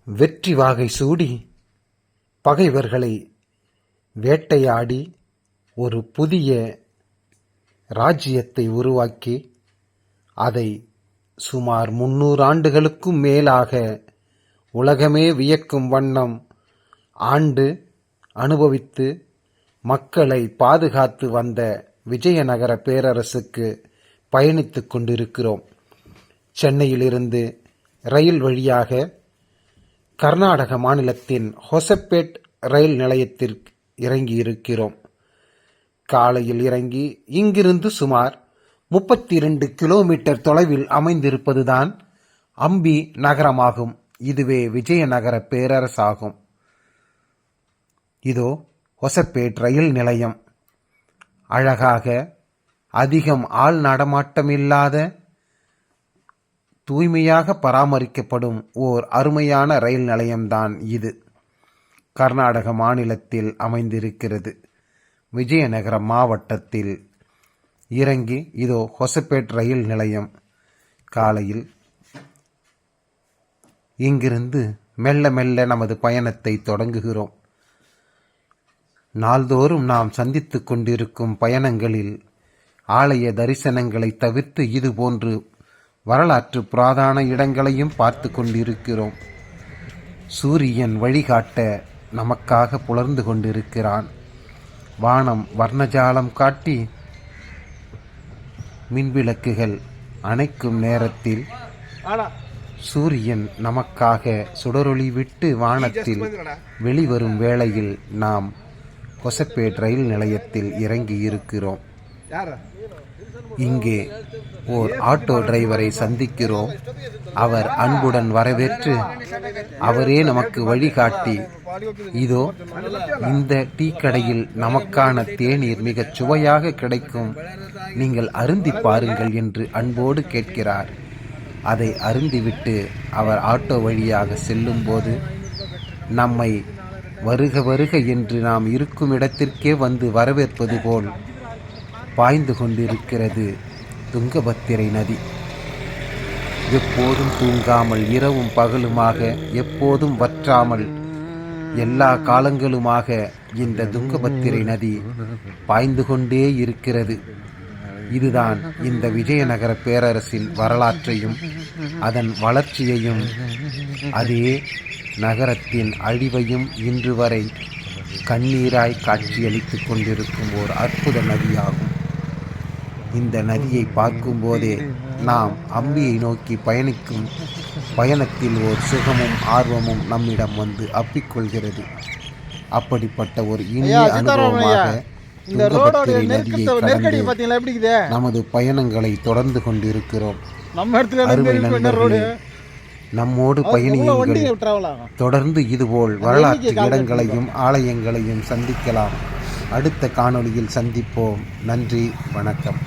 வெற்றி வாகை சூடி பகைவர்களை வேட்டையாடி ஒரு புதிய ராஜ்யத்தை உருவாக்கி அதை சுமார் 300 ஆண்டுகளுக்கும் மேலாக உலகமே வியக்கும் வண்ணம் ஆண்டு அனுபவித்து மக்களை பாதுகாத்து வந்த விஜயநகர பேரரசுக்கு பயணித்துக் கொண்டிருக்கிறோம். சென்னையிலிருந்து ரயில் வழியாக கர்நாடக மாநிலத்தின் ஹொசப்பேட் ரயில் நிலையத்திற்கு இறங்கியிருக்கிறோம். காலையில் இறங்கி இங்கிருந்து சுமார் 32 கிலோமீட்டர் தொலைவில் அமைந்திருப்பதுதான் அம்பி நகரமாகும். இதுவே விஜயநகர பேரரசாகும். இதோ ஹொசப்பேட் ரயில் நிலையம். அழகாக அதிகம் ஆள் நடமாட்டமில்லாத தூய்மையாக பராமரிக்கப்படும் ஓர் அருமையான ரயில் நிலையம்தான் இது. கர்நாடக மாநிலத்தில் அமைந்திருக்கிறது. விஜயநகர மாவட்டத்தில் இறங்கி இதோ ஹொசப்பேட் ரயில் நிலையம். காலையில் இங்கிருந்து மெல்ல மெல்ல நமது பயணத்தை தொடங்குகிறோம். நாள்தோறும் நாம் சந்தித்து கொண்டிருக்கும் பயணங்களில் ஆலய தரிசனங்களை தவிர்த்து இதுபோன்று வரலாற்று புராதன இடங்களையும் பார்த்து கொண்டிருக்கிறோம். சூரியன் வழிகாட்ட நமக்காக புலர்ந்து கொண்டிருக்கிறான். வானம் வர்ணஜாலம் காட்டி மின்விளக்குகள் அணைக்கும் நேரத்தில் சூரியன் நமக்காக சுடரொளி விட்டு வானத்தில் வெளிவரும் வேளையில் நாம் ஹொசப்பேட் ரயில் நிலையத்தில் இறங்கி இருக்கிறோம். இங்கே ஓர் ஆட்டோ டிரைவரை சந்திக்கிறோம். அவர் அன்புடன் வரவேற்று அவரே நமக்கு வழிகாட்டி இதோ இந்த டீ கடையில் நமக்கான தேநீர் மிகச் சுவையாக கிடைக்கும், நீங்கள் அருந்தி பாருங்கள் என்று அன்போடு கேட்கிறார். அதை அருந்திவிட்டு அவர் ஆட்டோ வழியாக செல்லும் போது நம்மை வருக வருக என்று நாம் இருக்கும் இடத்திற்கே வந்து வரவேற்பது போல் பாய்ந்து கொண்டிருக்கிறது துங்கபத்திரை நதி. எப்போதும் தூங்காமல் இரவும் பகலுமாக எப்போதும் வற்றாமல் எல்லா காலங்களுமாக இந்த துங்கபத்திரை நதி பாய்ந்து கொண்டே இருக்கிறது. இதுதான் இந்த விஜயநகர பேரரசின் வரலாற்றையும் அதன் வளர்ச்சியையும் அதே நகரத்தின் அழிவையும் இன்று வரை கண்ணீராய் காட்சியளித்துக் கொண்டிருக்கும் ஓர் அற்புத நதியாகும். இந்த நதியை பார்க்கும் போதே நாம் அம்பியை நோக்கி பயணிக்கும் பயணத்தில் ஓர் சுகமும் ஆர்வமும் நம்மிடம் வந்து அப்பிக்கொள்கிறது. அப்படிப்பட்ட ஒரு இனிய அனுபவமாக துங்கபத்திரை நதியை கடந்து நமது பயணங்களை தொடர்ந்து கொண்டிருக்கிறோம். அருமை நண்பர்களே, நம்மோடு பயணியுங்கள். தொடர்ந்து இதுபோல் வரலாற்று இடங்களையும் ஆலயங்களையும் சந்திக்கலாம். அடுத்த காணொளியில் சந்திப்போம். நன்றி, வணக்கம்.